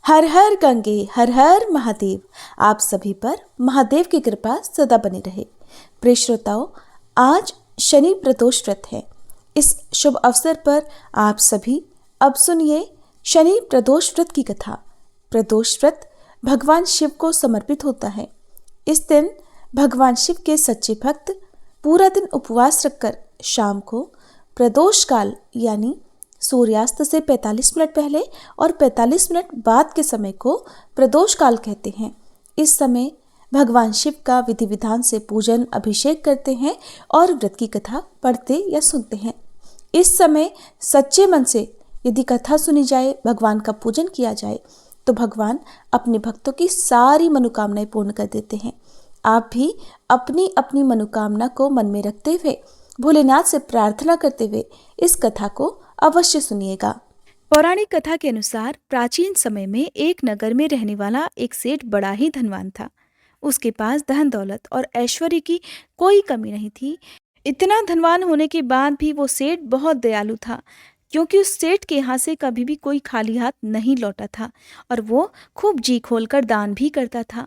हर हर गंगे हर हर महादेव। आप सभी पर महादेव की कृपा सदा बनी रहे। प्रिय श्रोताओं, आज शनि प्रदोष व्रत है। इस शुभ अवसर पर आप सभी अब सुनिए शनि प्रदोष व्रत की कथा। प्रदोष व्रत भगवान शिव को समर्पित होता है। इस दिन भगवान शिव के सच्चे भक्त पूरा दिन उपवास रखकर शाम को प्रदोष काल यानी सूर्यास्त से 45 मिनट पहले और 45 मिनट बाद के समय को प्रदोष काल कहते हैं। इस समय भगवान शिव का विधि विधान से पूजन अभिषेक करते हैं और व्रत की कथा पढ़ते या सुनते हैं। इस समय सच्चे मन से यदि कथा सुनी जाए, भगवान का पूजन किया जाए तो भगवान अपने भक्तों की सारी मनोकामनाएं पूर्ण कर देते हैं। आप भी अपनी अपनी मनोकामना को मन में रखते हुए, भोलेनाथ से प्रार्थना करते हुए इस कथा को अवश्य सुनिएगा। पौराणिक कथा के अनुसार प्राचीन समय में एक नगर में रहने वाला एक सेठ बड़ा ही धनवान था। उसके पास धन दौलत और ऐश्वर्य की कोई कमी नहीं थी। इतना धनवान होने के बाद भी वो सेठ बहुत दयालु था, क्योंकि उस सेठ के यहाँ से कभी भी कोई खाली हाथ नहीं लौटा था और वो खूब जी खोलकर दान भी करता था,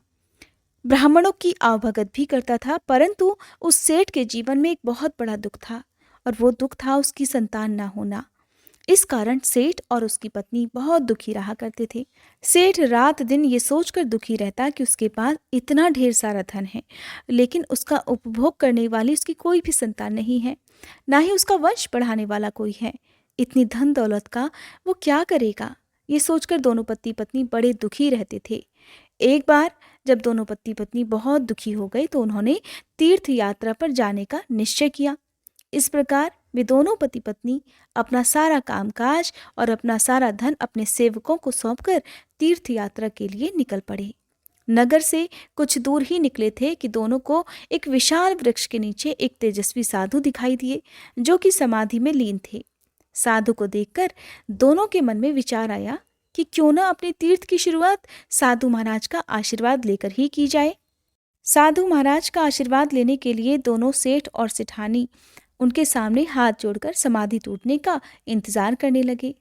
ब्राह्मणों की आवभगत भी करता था। परंतु उस सेठ के जीवन में एक बहुत बड़ा दुख था और वो दुख था उसकी संतान ना होना। इस कारण सेठ और उसकी पत्नी बहुत दुखी रहा करते थे। सेठ रात दिन ये सोचकर दुखी रहता कि उसके पास इतना ढेर सारा धन है, लेकिन उसका उपभोग करने वाली उसकी कोई भी संतान नहीं है, ना ही उसका वंश बढ़ाने वाला कोई है। इतनी धन दौलत का वो क्या करेगा, ये सोचकर दोनों पति पत्नी बड़े दुखी रहते थे। एक बार जब दोनों पति पत्नी बहुत दुखी हो गए तो उन्होंने तीर्थ यात्रा पर जाने का निश्चय किया। इस प्रकार वे दोनों पति पत्नी अपना सारा कामकाज और अपना सारा धन अपने सेवकों को सौंपकर तीर्थ यात्रा के लिए निकल पड़े। नगर से कुछ दूर ही निकले थे कि दोनों को एक विशाल वृक्ष के नीचे एक तेजस्वी साधु दिखाई दिए, जो कि समाधि में लीन थे। साधु को देखकर दोनों के मन में विचार आया कि क्यों न अपने तीर्थ की शुरुआत साधु महाराज का आशीर्वाद लेकर ही की जाए। साधु महाराज का आशीर्वाद लेने के लिए दोनों सेठ और सेठानी उनके सामने हाथ जोड़कर समाधि टूटने का इंतजार करने लगे।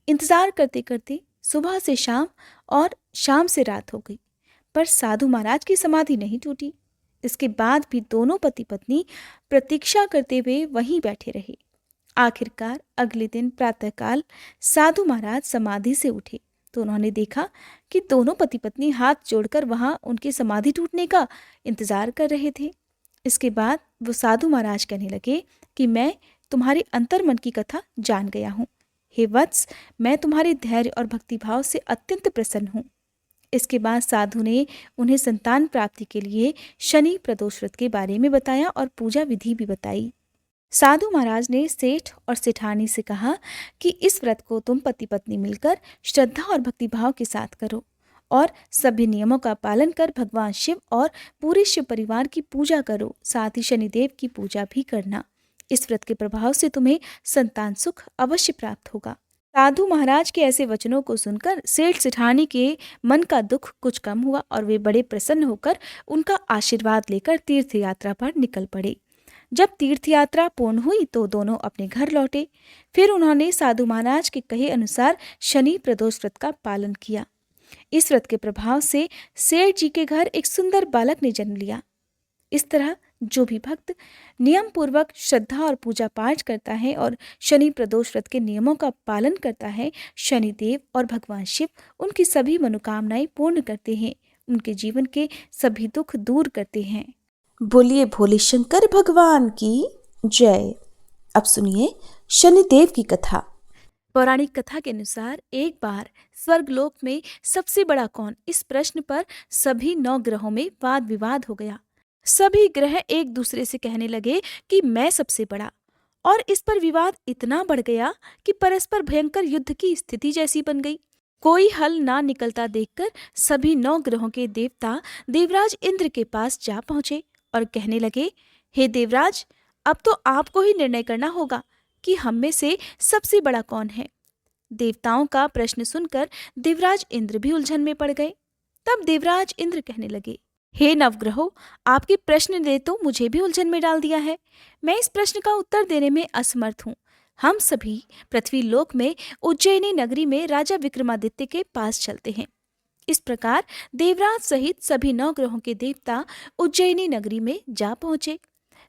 इंतजार करते करते सुबह से शाम और शाम से रात हो गई, पर साधु महाराज की समाधि नहीं टूटी। इसके बाद भी दोनों पति पत्नी प्रतीक्षा करते हुए वहीं बैठे रहे। आखिरकार अगले दिन प्रातःकाल साधु महाराज समाधि से उठे तो उन्होंने देखा कि दोनों पति पत्नी हाथ जोड़कर वहां उनकी समाधि टूटने का इंतजार कर रहे थे। इसके बाद वो साधु महाराज कहने लगे कि मैं तुम्हारी अंतर्मन की कथा जान गया हूँ। हे वत्स, मैं तुम्हारे धैर्य और भक्तिभाव से अत्यंत प्रसन्न हूँ। इसके बाद साधु ने उन्हें संतान प्राप्ति के लिए शनि प्रदोष व्रत के बारे में बताया और पूजा विधि भी बताई। साधु महाराज ने सेठ और सेठानी से कहा कि इस व्रत को तुम पति पत्नी मिलकर श्रद्धा और भक्तिभाव के साथ करो और सभी नियमों का पालन कर भगवान शिव और पूरे शिव परिवार की पूजा करो। साथ ही शनिदेव की पूजा भी करना। इस व्रत के प्रभाव से तुम्हें संतान सुख अवश्य प्राप्त होगा। साधु महाराज के ऐसे वचनों को सुनकर सेठ सेठानी के मन का दुख कुछ कम हुआ और वे बड़े प्रसन्न होकर उनका आशीर्वाद लेकर तीर्थ यात्रा पर निकल पड़े। जब तीर्थ यात्रा पूर्ण हुई तो दोनों अपने घर लौटे। फिर उन्होंने साधु महाराज के कहे अनुसार शनि प्रदोष व्रत का पालन किया। इस व्रत के प्रभाव से सेठ जी के घर एक सुंदर बालक ने जन्म लिया। इस तरह जो भी भक्त नियम पूर्वक श्रद्धा और पूजा पाठ करता है और शनि प्रदोष व्रत के नियमों का पालन करता है, शनिदेव और भगवान शिव उनकी सभी मनोकामनाएं पूर्ण करते हैं, उनके जीवन के सभी दुख दूर करते हैं। बोलिए भोले शंकर भगवान की जय। अब सुनिए शनिदेव की कथा। पौराणिक कथा के अनुसार एक बार स्वर्गलोक में सबसे बड़ा कौन, इस प्रश्न पर सभी 9 ग्रहों में वाद विवाद हो गया। सभी ग्रह एक दूसरे से कहने लगे कि मैं सबसे बड़ा, और इस पर विवाद इतना बढ़ गया कि परस्पर भयंकर युद्ध की स्थिति जैसी बन गई। कोई हल ना निकलता देखकर सभी 9 ग्रहों के देवता देवराज इंद्र के पास जा पहुंचे और कहने लगे, हे देवराज, अब तो आपको ही निर्णय करना होगा कि हम में से सबसे बड़ा कौन है। देवताओं का प्रश्न सुनकर देवराज इंद्र भी उलझन में पड़ गए। तब देवराज इंद्र कहने लगे, हे नवग्रहों, आपके प्रश्न ने तो मुझे भी उलझन में डाल दिया है। मैं इस प्रश्न का उत्तर देने में असमर्थ हूँ। हम सभी पृथ्वी लोक में उज्जैनी नगरी में राजा विक्रमादित्य के पास चलते हैं। इस प्रकार देवराज सहित सभी 9 ग्रहों के देवता उज्जैनी नगरी में जा पहुंचे।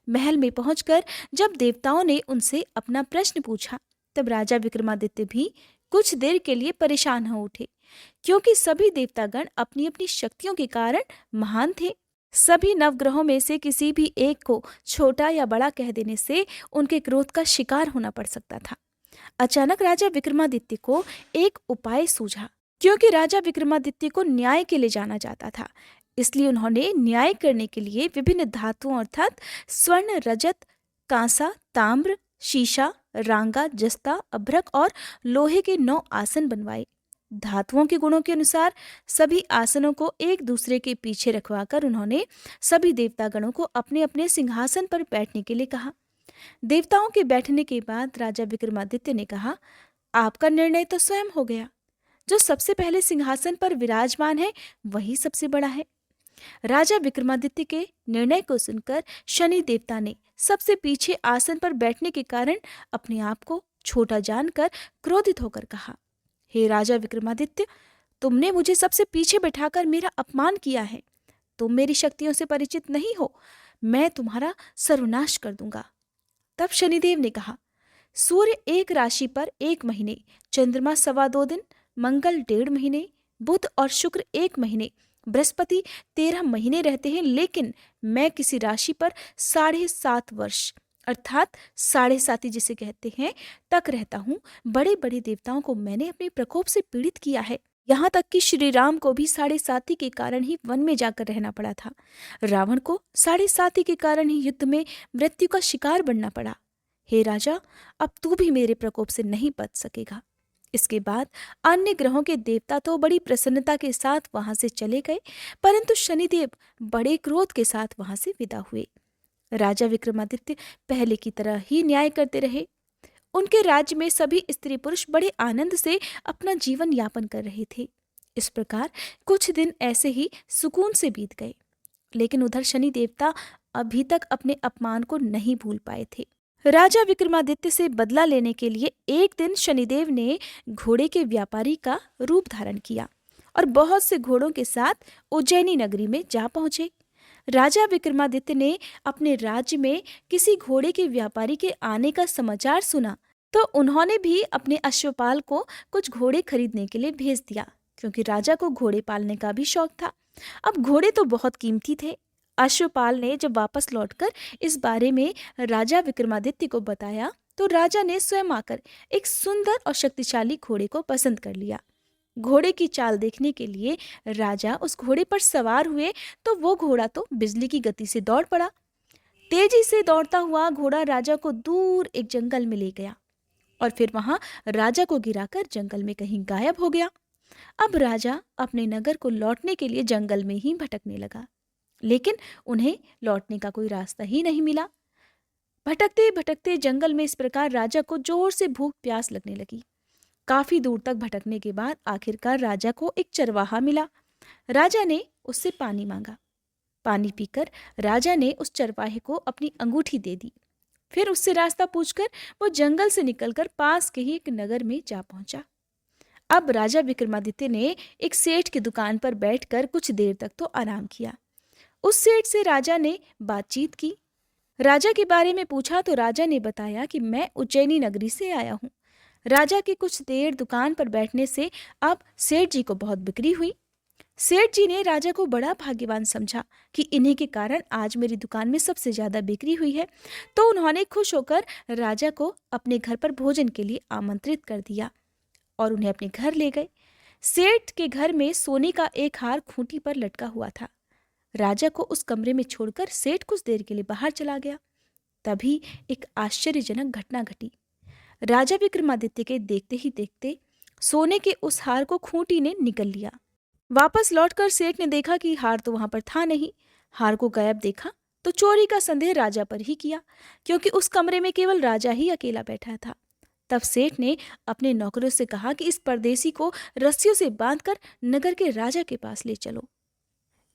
महल में पहुंचकर जब देवताओं ने उनसे अपना प्रश्न पूछा, तब राजा विक्रमादित्य भी कुछ देर के लिए परेशान हो उठे, क्योंकि सभी देवतागण अपनी अपनी शक्तियों के कारण महान थे। सभी नवग्रहों में से किसी भी एक को छोटा या बड़ा कह देने से उनके क्रोध का शिकार होना पड़ सकता था। अचानक राजा विक्रमादित्य को एक उपाय सूझा, क्योंकि राजा विक्रमादित्य को न्याय के लिए जाना जाता था। इसलिए उन्होंने न्याय करने के लिए विभिन्न धातुओं अर्थात स्वर्ण, रजत, कांसा, ताम्र, शीशा, रांगा, जस्ता, अभ्रक और लोहे के 9 आसन बनवाए। धातुओं के गुणों के अनुसार सभी आसनों को एक दूसरे के पीछे रखवाकर उन्होंने सभी देवतागणों को अपने अपने सिंहासन पर बैठने के लिए कहा। देवताओं के बैठने के बाद राजा विक्रमादित्य ने कहा, आपका निर्णय तो स्वयं हो गया। जो सबसे पहले सिंहासन पर विराजमान है वही सबसे बड़ा है। राजा विक्रमादित्य के निर्णय को सुनकर शनि देवता ने सबसे पीछे आसन पर बैठने के कारण अपने आप को छोटा जानकर क्रोधित होकर कहा, हे राजा विक्रमादित्य, तुमने मुझे सबसे पीछे बैठाकर मेरा अपमान किया है। तुम मेरी शक्तियों से परिचित नहीं हो, मैं तुम्हारा सर्वनाश कर दूंगा। तब शनिदेव ने कहा, सूर्य एक राशि पर 1 महीने, चंद्रमा 2.25 दिन, मंगल 1.5 महीने, बुध और शुक्र 1 महीने, बृहस्पति 13 महीने रहते हैं, लेकिन मैं किसी राशि पर 7.5 वर्ष अर्थात 7.5 जिसे कहते हैं तक रहता हूँ। बड़े बड़े देवताओं को मैंने अपने प्रकोप से पीड़ित किया है। यहाँ तक कि श्री राम को भी 7.5 के कारण ही वन में जाकर रहना पड़ा था। रावण को 7.5 के कारण ही युद्ध में मृत्यु का शिकार बनना पड़ा। हे राजा, अब तू भी मेरे प्रकोप से नहीं बच सकेगा। इसके बाद अन्य ग्रहों के देवता तो बड़ी प्रसन्नता के साथ वहां से चले गए, परंतु शनिदेव बड़े क्रोध के साथ वहां से विदा हुए। राजा विक्रमादित्य पहले की तरह ही न्याय करते रहे। उनके राज्य में सभी स्त्री पुरुष बड़े आनंद से अपना जीवन यापन कर रहे थे। इस प्रकार कुछ दिन ऐसे ही सुकून से बीत गए, लेकिन उधर शनि देवता अभी तक अपने अपमान को नहीं भूल पाए थे। राजा विक्रमादित्य से बदला लेने के लिए एक दिन शनिदेव ने घोड़े के व्यापारी का रूप धारण किया और बहुत से घोड़ों के साथ उज्जैनी नगरी में जा पहुंचे। राजा विक्रमादित्य ने अपने राज्य में किसी घोड़े के व्यापारी के आने का समाचार सुना, तो उन्होंने भी अपने अश्वपाल को कुछ घोड़े खरीदने के लिए भेज दिया, क्योंकि राजा को घोड़े पालने का भी शौक था। अब घोड़े तो बहुत कीमती थे। अश्वपाल ने जब वापस लौटकर इस बारे में राजा विक्रमादित्य को बताया, तो राजा ने स्वयं आकर एक सुंदर और शक्तिशाली घोड़े को पसंद कर लिया। घोड़े की चाल देखने के लिए राजा उस घोड़े पर सवार हुए, तो वो घोड़ा तो बिजली की गति से दौड़ पड़ा। तेजी से दौड़ता हुआ घोड़ा राजा को दूर एक जंगल में ले गया और फिर वहां राजा को गिराकर जंगल में कहीं गायब हो गया। अब राजा अपने नगर को लौटने के लिए जंगल में ही भटकने लगा, लेकिन उन्हें लौटने का कोई रास्ता ही नहीं मिला। भटकते भटकते जंगल में इस प्रकार राजा को जोर से भूख प्यास लगने लगी। काफी दूर तक भटकने के बाद आखिरकार राजा को एक चरवाहा मिला। राजा ने उससे पानी मांगा। पानी पीकर राजा ने उस चरवाहे को अपनी अंगूठी दे दी। फिर उससे रास्ता पूछकर वो जंगल से निकलकर पास के ही एक नगर में जा पहुंचा। अब राजा विक्रमादित्य ने एक सेठ की दुकान पर बैठकर कुछ देर तक तो आराम किया। उस सेठ से राजा ने बातचीत की। राजा के बारे में पूछा तो राजा ने बताया कि मैं उज्जैनी नगरी से आया हूँ। राजा की कुछ देर दुकान पर बैठने से अब सेठ जी को बहुत बिक्री हुई। सेठ जी ने राजा को बड़ा भाग्यवान समझा कि इन्हीं के कारण आज मेरी दुकान में सबसे ज्यादा बिक्री हुई है, तो उन्होंने खुश होकर राजा को अपने घर पर भोजन के लिए आमंत्रित कर दिया और उन्हें अपने घर ले गए। सेठ के घर में सोने का एक हार खूंटी पर लटका हुआ था। राजा को उस कमरे में छोड़कर सेठ कुछ देर के लिए बाहर चला गया। तभी एक आश्चर्यजनक घटना घटी। राजा विक्रमादित्य के देखते ही देखते सोने के उस हार को खूंटी ने निगल लिया। वापस लौटकर सेठ ने देखा कि हार तो वहां पर था नहीं। हार को गायब देखा तो चोरी का संदेह राजा पर ही किया, क्योंकि उस कमरे में केवल राजा ही अकेला बैठा था। तब सेठ ने अपने नौकरों से कहा कि इस परदेसी को रस्सियों से बांधकर नगर के राजा के पास ले चलो।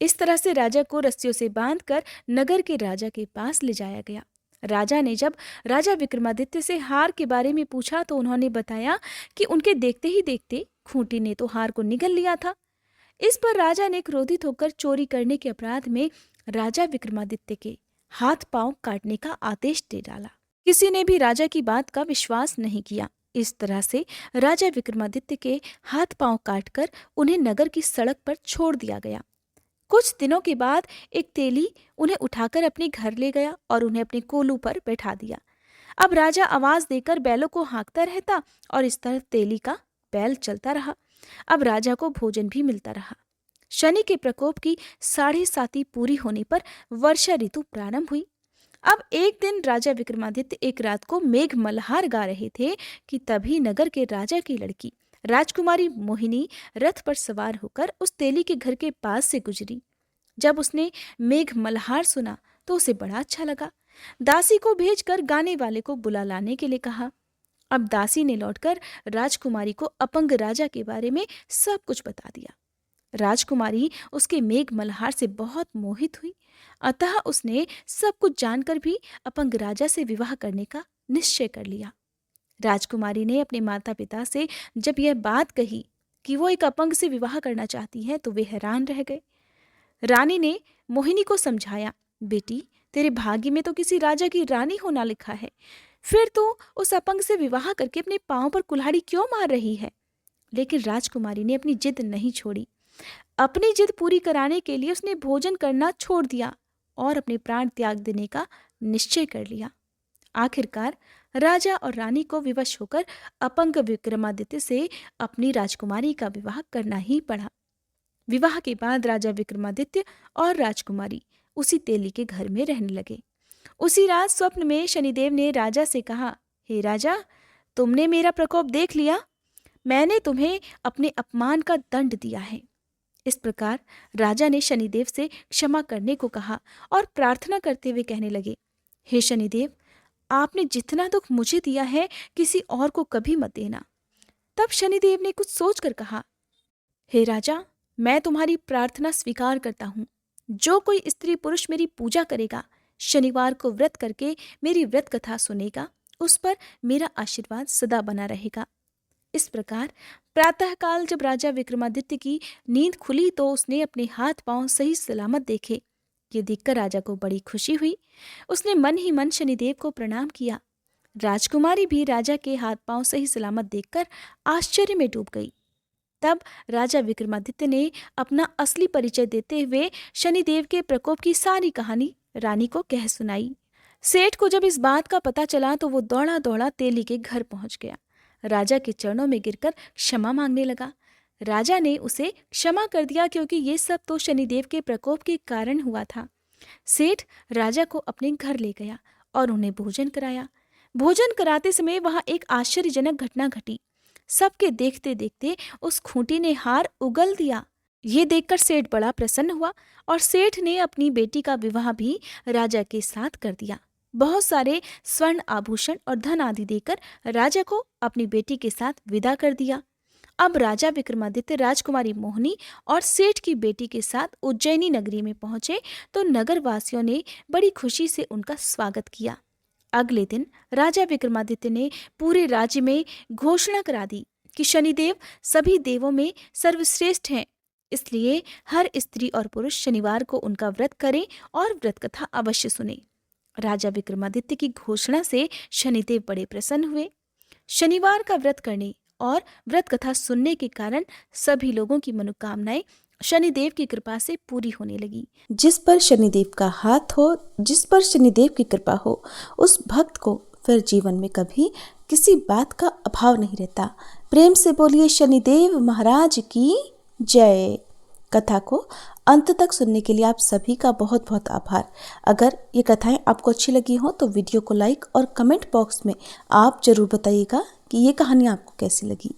इस तरह से राजा को रस्सियों से बांधकर नगर के राजा के पास ले जाया गया। राजा ने जब राजा विक्रमादित्य से हार के बारे में पूछा तो उन्होंने बताया कि उनके देखते ही देखते खूंटी ने तो हार को निगल लिया था। इस पर राजा ने क्रोधित होकर चोरी करने के अपराध में राजा विक्रमादित्य के हाथ पांव काटने का आदेश दे डाला। किसी ने भी राजा की बात का विश्वास नहीं किया। इस तरह से राजा विक्रमादित्य के हाथ पांव काटकर उन्हें नगर की सड़क पर छोड़ दिया गया। कुछ दिनों के बाद एक तेली उन्हें उठाकर अपने घर ले गया और उन्हें अपने कोलू पर बैठा दिया। अब राजा आवाज देकर बैलों को हाँकता रहता और इस तरह तेली का बैल चलता रहा। अब राजा को भोजन भी मिलता रहा। शनि के प्रकोप की 7.5 पूरी होने पर वर्षा ऋतु प्रारंभ हुई। अब एक दिन राजा विक्रमादित्य एक रात को मेघ मल्हार गा रहे थे कि तभी नगर के राजा की लड़की राजकुमारी मोहिनी रथ पर सवार होकर उस तेली के घर के पास से गुजरी। जब उसने मेघ मल्हार सुना तो उसे बड़ा अच्छा लगा। दासी को भेजकर गाने वाले को बुला लाने के लिए कहा। अब दासी ने लौटकर राजकुमारी को अपंग राजा के बारे में सब कुछ बता दिया। राजकुमारी उसके मेघ मल्हार से बहुत मोहित हुई, अतः उसने सब कुछ जानकर भी अपंग राजा से विवाह करने का निश्चय कर लिया। राजकुमारी ने अपने माता पिता से जब यह बात कही कि वो एक अपंग से विवाह करना चाहती है तो वे हैरान रह गए। रानी ने मोहिनी को समझाया, बेटी तेरे भाग्य में तो किसी राजा की रानी होना लिखा है, फिर तो उस अपंग से विवाह करके अपने पांव पर कुल्हाड़ी क्यों मार रही है। लेकिन राजकुमारी ने अपनी जिद नहीं छोड़ी। अपनी जिद पूरी कराने के लिए उसने भोजन करना छोड़ दिया और अपने प्राण त्याग देने का निश्चय कर लिया। आखिरकार राजा और रानी को विवश होकर अपंग विक्रमादित्य से अपनी राजकुमारी का विवाह करना ही पड़ा। विवाह के बाद राजा विक्रमादित्य और राजकुमारी उसी तेली के घर में रहने लगे। उसी रात स्वप्न में शनिदेव ने राजा से कहा, हे राजा, तुमने मेरा प्रकोप देख लिया, मैंने तुम्हें अपने अपमान का दंड दिया है। इस प्रकार राजा ने शनिदेव से क्षमा करने को कहा और प्रार्थना करते हुए कहने लगे, हे शनिदेव, आपने जितना दुख मुझे दिया है किसी और को कभी मत देना। तब शनिदेव ने कुछ सोचकर कहा, हे राजा, मैं तुम्हारी प्रार्थना स्वीकार करता हूँ। जो कोई स्त्री पुरुष मेरी पूजा करेगा, शनिवार को व्रत करके मेरी व्रत कथा सुनेगा, उस पर मेरा आशीर्वाद सदा बना रहेगा। इस प्रकार प्रातःकाल जब राजा विक्रमादित्य की नींद खुली तो उसने अपने हाथ पांव सही सलामत देखे। ये देखकर राजा को बड़ी खुशी हुई। उसने मन ही मन शनिदेव को प्रणाम किया। राजकुमारी भी राजा के हाथ पांव सही सलामत देखकर आश्चर्य में डूब गई। तब राजा विक्रमादित्य ने अपना असली परिचय देते हुए शनिदेव के प्रकोप की सारी कहानी रानी को कह सुनाई। सेठ को जब इस बात का पता चला तो वो दौड़ा दौड़ा तेली के घर पहुंच गया। राजा के चरणों में गिरकर क्षमा मांगने लगा। राजा ने उसे क्षमा कर दिया क्योंकि ये सब तो शनिदेव के प्रकोप के कारण हुआ था। सेठ राजा को अपने घर ले गया और उन्हें भोजन कराया। भोजन कराते समय वहां एक आश्चर्यजनक घटना घटी। सबके देखते देखते उस खूंटी ने हार उगल दिया। ये देखकर सेठ बड़ा प्रसन्न हुआ और सेठ ने अपनी बेटी का विवाह भी राजा के साथ कर दिया। बहुत सारे स्वर्ण आभूषण और धन आदि देकर राजा को अपनी बेटी के साथ विदा कर दिया। अब राजा विक्रमादित्य राजकुमारी मोहिनी और सेठ की बेटी के साथ उज्जैनी नगरी में पहुंचे तो नगर वासियों ने बड़ी खुशी से उनका स्वागत किया। अगले दिन राजा विक्रमादित्य ने पूरे राज्य में घोषणा करा दी कि शनिदेव सभी देवों में सर्वश्रेष्ठ हैं, इसलिए हर स्त्री और पुरुष शनिवार को उनका व्रत करें और व्रत कथा अवश्य सुने। राजा विक्रमादित्य की घोषणा से शनिदेव बड़े प्रसन्न हुए। शनिवार का व्रत करने और व्रत कथा सुनने के कारण सभी लोगों की मनोकामनाएं शनिदेव की कृपा से पूरी होने लगी। जिस पर शनिदेव का हाथ हो, जिस पर शनिदेव की कृपा हो, उस भक्त को फिर जीवन में कभी किसी बात का अभाव नहीं रहता। प्रेम से बोलिए शनिदेव महाराज की जय। कथा को अंत तक सुनने के लिए आप सभी का बहुत बहुत आभार। अगर ये कथाएं आपको अच्छी लगी हो तो वीडियो को लाइक और कमेंट बॉक्स में आप जरूर बताइएगा कि ये कहानी आपको कैसी लगी।